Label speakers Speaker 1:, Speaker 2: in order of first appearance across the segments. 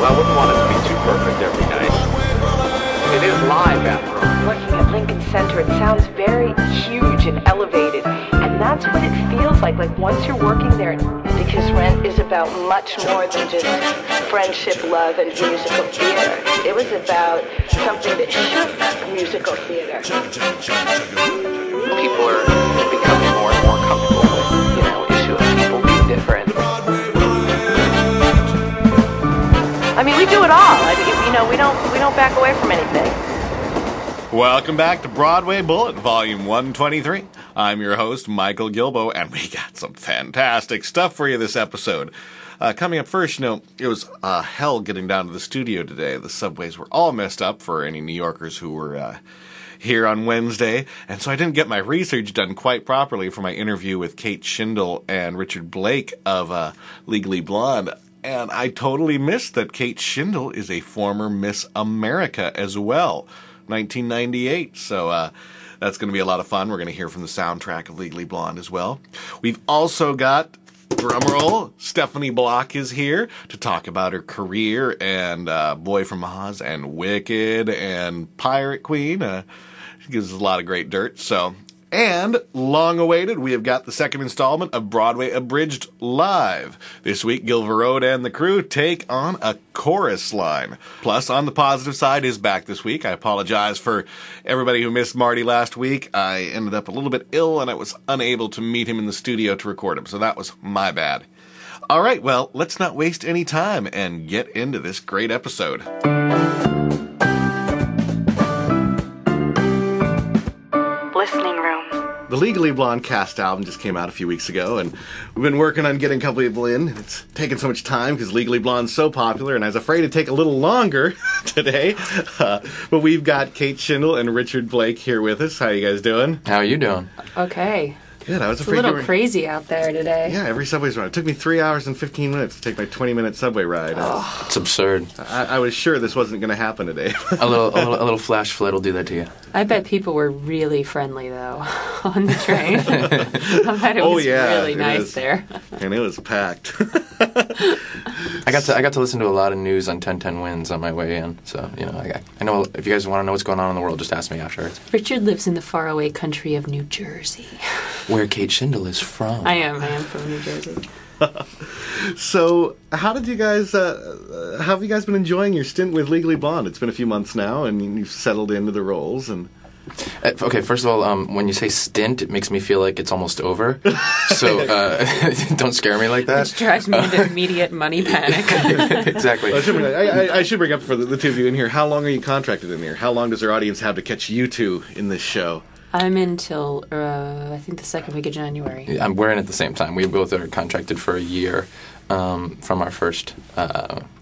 Speaker 1: I wouldn't want it to be too perfect every night. It is live, after all.
Speaker 2: Working at Lincoln Center, it sounds very huge and elevated, and that's what it feels like once you're working there, because Rent is about much more than just friendship, love, and musical theater. It was about something that shook musical theater.
Speaker 1: People are becoming more and more comfortable with, issue of people being different.
Speaker 2: I mean, we do it all. We don't back away from anything.
Speaker 3: Welcome back to Broadway Bullet, Volume 123. I'm your host, Michael Gilbo, and we got some fantastic stuff for you this episode. Coming up first, it was hell getting down to the studio today. The subways were all messed up for any New Yorkers who were here on Wednesday, and so I didn't get my research done quite properly for my interview with Kate Shindle and Richard Blake of Legally Blonde. And I totally missed that Kate Shindle is a former Miss America as well, 1998. So that's going to be a lot of fun. We're going to hear from the soundtrack of Legally Blonde as well. We've also got, drumroll, Stephanie Block is here to talk about her career and Boy from Oz and Wicked and Pirate Queen. She gives us a lot of great dirt. And, long awaited, we have got the second installment of Broadway Abridged Live. This week, Gil Verode and the crew take on a chorus line. Plus, on the positive side, is back this week. I apologize for everybody who missed Marty last week. I ended up a little bit ill, and I was unable to meet him in the studio to record him, so that was my bad. All right, well, let's not waste any time and get into this great episode.
Speaker 2: Listening room.
Speaker 3: The Legally Blonde cast album just came out a few weeks ago, and we've been working on getting a couple people in. It's taken so much time because Legally Blonde's so popular, and I was afraid it'd take a little longer today. But we've got Kate Shindle and Richard Blake here with us. How you guys doing?
Speaker 4: How are you doing?
Speaker 5: Okay.
Speaker 3: Good. I was
Speaker 5: It's a
Speaker 3: afraid
Speaker 5: little crazy out there today.
Speaker 3: Yeah, every subway's run. It took me 3 hours and 15 minutes to take my 20-minute subway ride.
Speaker 4: It's absurd.
Speaker 3: I was sure this wasn't going to happen today.
Speaker 4: a little flash flood will do that to you.
Speaker 5: I bet people were really friendly, though, on the train. I bet it was really nice there.
Speaker 3: And it was packed.
Speaker 4: I got to listen to a lot of news on 1010 Wins on my way in. So, I know if you guys want to know what's going on in the world, just ask me afterwards.
Speaker 5: Richard lives in the faraway country of New Jersey.
Speaker 4: Where Kate Shindle is from.
Speaker 5: I am from New Jersey.
Speaker 3: So, how did you guys, how have you guys been enjoying your stint with Legally Blonde? It's been a few months now, and you've settled into the roles, and...
Speaker 4: Okay, first of all, when you say stint, it makes me feel like it's almost over. So, don't scare me like that.
Speaker 5: Which drives me into immediate money panic.
Speaker 4: Exactly.
Speaker 3: I should bring up for the two of you in here, how long are you contracted in here? How long does our audience have to catch you two in this show?
Speaker 5: I'm in till, I think, the second week of January.
Speaker 4: Yeah, we're in at the same time. We both are contracted for a year from our first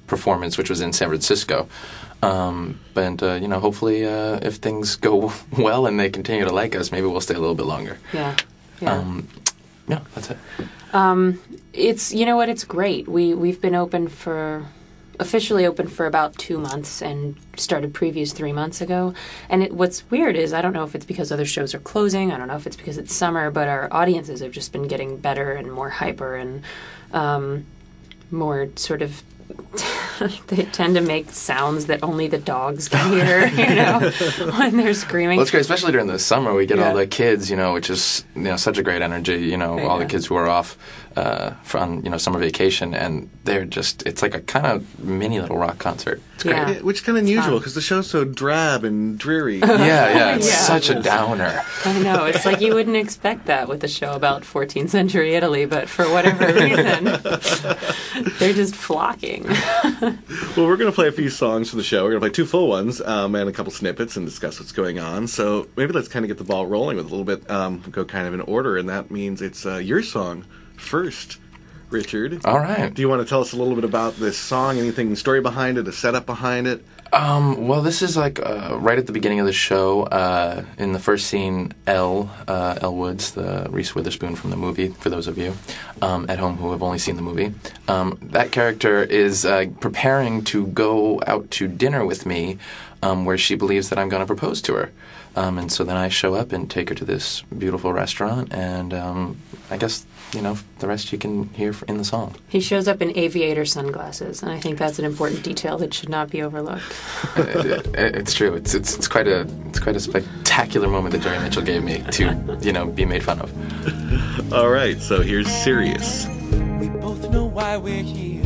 Speaker 4: performance, which was in San Francisco. But hopefully, if things go well and they continue to like us, maybe we'll stay a little bit longer.
Speaker 5: Yeah.
Speaker 4: Yeah, that's it.
Speaker 5: It's great. We've been officially open for about 2 months and started previews 3 months ago. And what's weird is I don't know if it's because other shows are closing. I don't know if it's because it's summer, but our audiences have just been getting better and more hyper and more sort of... they tend to make sounds that only the dogs can hear, when they're screaming.
Speaker 4: Well, it's great, especially during the summer. We get all the kids, which is such a great energy. All the kids who are off from summer vacation, and they're it's like a kind of mini little rock concert. It's great.
Speaker 5: Yeah.
Speaker 3: Which is kind of unusual because the show's so drab and dreary.
Speaker 4: Yeah, it's such a downer.
Speaker 5: I know. It's like you wouldn't expect that with a show about 14th century Italy, but for whatever reason, they're just flocking.
Speaker 3: Well, we're going to play a few songs for the show. We're going to play 2 full ones and a couple snippets and discuss what's going on. So maybe let's kind of get the ball rolling with a little bit, go kind of in order, and that means it's your song first, Richard.
Speaker 4: All right.
Speaker 3: Do you want to tell us a little bit about this song, anything, story behind it, a setup behind it?
Speaker 4: Well, this is like right at the beginning of the show. In the first scene, Elle Woods, the Reese Witherspoon from the movie, for those of you at home who have only seen the movie, that character is preparing to go out to dinner with me, where she believes that I'm going to propose to her. And so then I show up and take her to this beautiful restaurant, and I guess the rest you can hear in the song.
Speaker 5: He shows up in aviator sunglasses, and I think that's an important detail that should not be overlooked.
Speaker 4: It's true. It's quite a spectacular moment that Jerry Mitchell gave me to be made fun of.
Speaker 3: All right, so here's Sirius.
Speaker 6: We both know why we're here.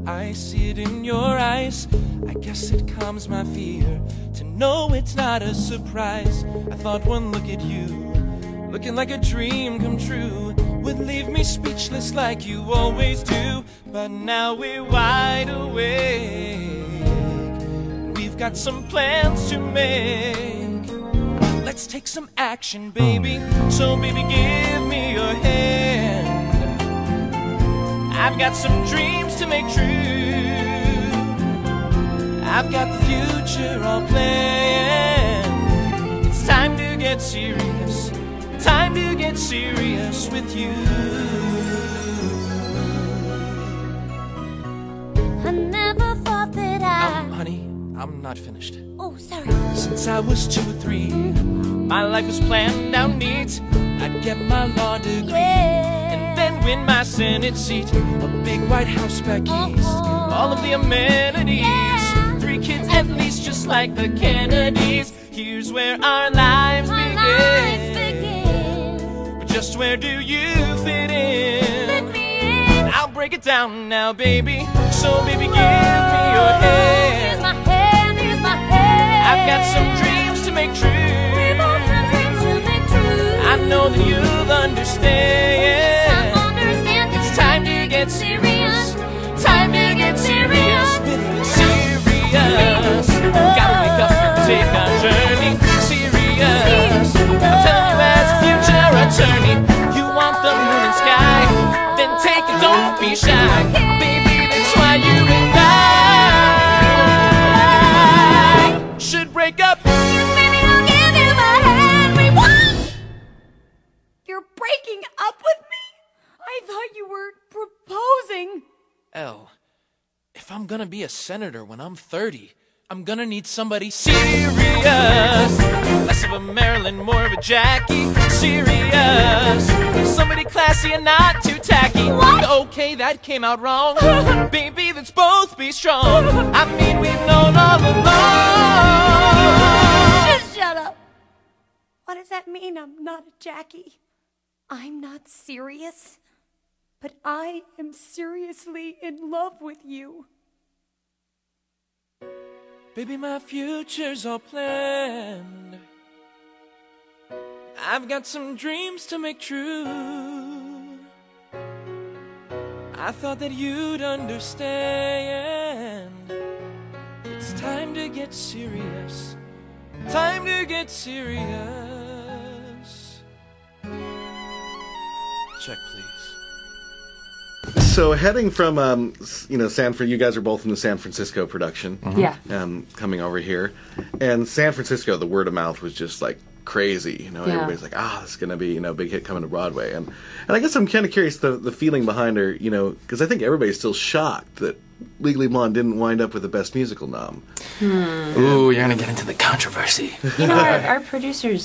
Speaker 6: I see it in your eyes. I guess it calms my fear to know it's not a surprise. I thought one look at you, looking like a dream come true, would leave me speechless like you always do. But now we're wide awake. We've got some plans to make. Let's take some action, baby. So baby, give me your hand. I've got some dreams to make true. I've got the future all planned. It's time to get serious. Time to get serious with you.
Speaker 7: I never thought that
Speaker 6: Honey, I'm not finished.
Speaker 7: Oh, sorry.
Speaker 6: Since I was 2 or 3, my life was planned out neat. I'd get my law degree, and then win my Senate seat. A big White House back east, all of the amenities. 3 kids at least, just like the Kennedys. Here's where our lives begin. But just where do you fit in?
Speaker 7: Let me in.
Speaker 6: I'll break it down now, baby. So baby, give me your hand.
Speaker 7: Here's my hand, here's my hand.
Speaker 6: I've got some dreams to make true.
Speaker 7: We both have dreams to make true.
Speaker 6: I know that you'll understand.
Speaker 7: I understand.
Speaker 6: It's time to get serious. Time to get serious with me. Serious. Gotta wake up and take a journey. Serious. I'm telling you as a future attorney. You want the moon and sky? Then take it, don't be shy. Baby, that's why you and I should break up.
Speaker 7: Baby, I'll give you my hand. We won't. You're breaking up with me? I thought you were proposing.
Speaker 6: Elle, if I'm gonna be a senator when I'm 30, I'm gonna need somebody serious. Less of a Marilyn, more of a Jackie. Serious. Somebody classy and not too tacky.
Speaker 7: What?
Speaker 6: Okay, that came out wrong. Baby, let's both be strong. I mean, we've known all along.
Speaker 7: Just shut up. What does that mean? I'm not a Jackie. I'm not serious. But I am seriously in love with you.
Speaker 6: Baby, my future's all planned. I've got some dreams to make true. I thought that you'd understand. It's time to get serious. Time to get serious. Check, please.
Speaker 3: So heading from, Sanford, you guys are both in the San Francisco production.
Speaker 5: Yeah.
Speaker 3: Coming over here. And San Francisco, the word of mouth was just like crazy.
Speaker 5: Yeah.
Speaker 3: Everybody's like, this is going to be, big hit coming to Broadway. And I guess I'm kind of curious the feeling behind her, because I think everybody's still shocked that Legally Blonde didn't wind up with the Best Musical nom.
Speaker 4: Ooh, you're going to get into the controversy.
Speaker 5: Our producers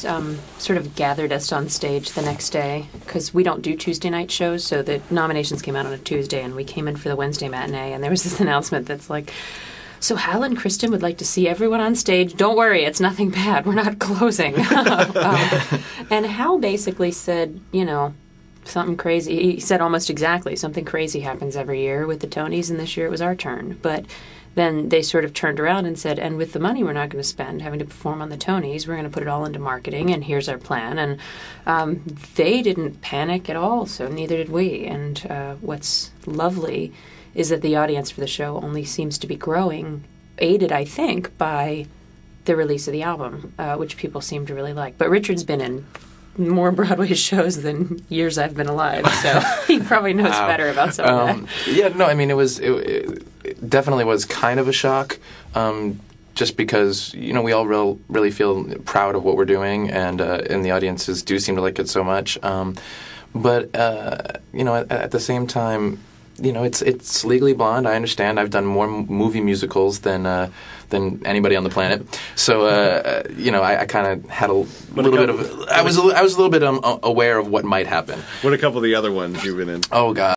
Speaker 5: sort of gathered us on stage the next day because we don't do Tuesday night shows, so the nominations came out on a Tuesday, and we came in for the Wednesday matinee, and there was this announcement that's like, so Hal and Kristen would like to see everyone on stage. Don't worry, it's nothing bad. We're not closing. And Hal basically said, something crazy. He said almost exactly, something crazy happens every year with the Tonys, and this year it was our turn. But then they sort of turned around and said, and with the money we're not going to spend having to perform on the Tonys, we're going to put it all into marketing, and here's our plan. And they didn't panic at all, so neither did we. And what's lovely is that the audience for the show only seems to be growing, aided, I think, by the release of the album, which people seem to really like. But Richard's been in more Broadway shows than years I've been alive, so he probably knows better about some of that.
Speaker 4: Yeah, no, I mean, it definitely was kind of a shock, just because, we all really feel proud of what we're doing, and the audiences do seem to like it so much. But at the same time, it's Legally Blonde. I understand. I've done more movie musicals than anybody on the planet. So I kind of had a little bit of. I was a little bit aware of what might happen.
Speaker 3: What are a couple of the other ones you've been in?
Speaker 4: Oh God.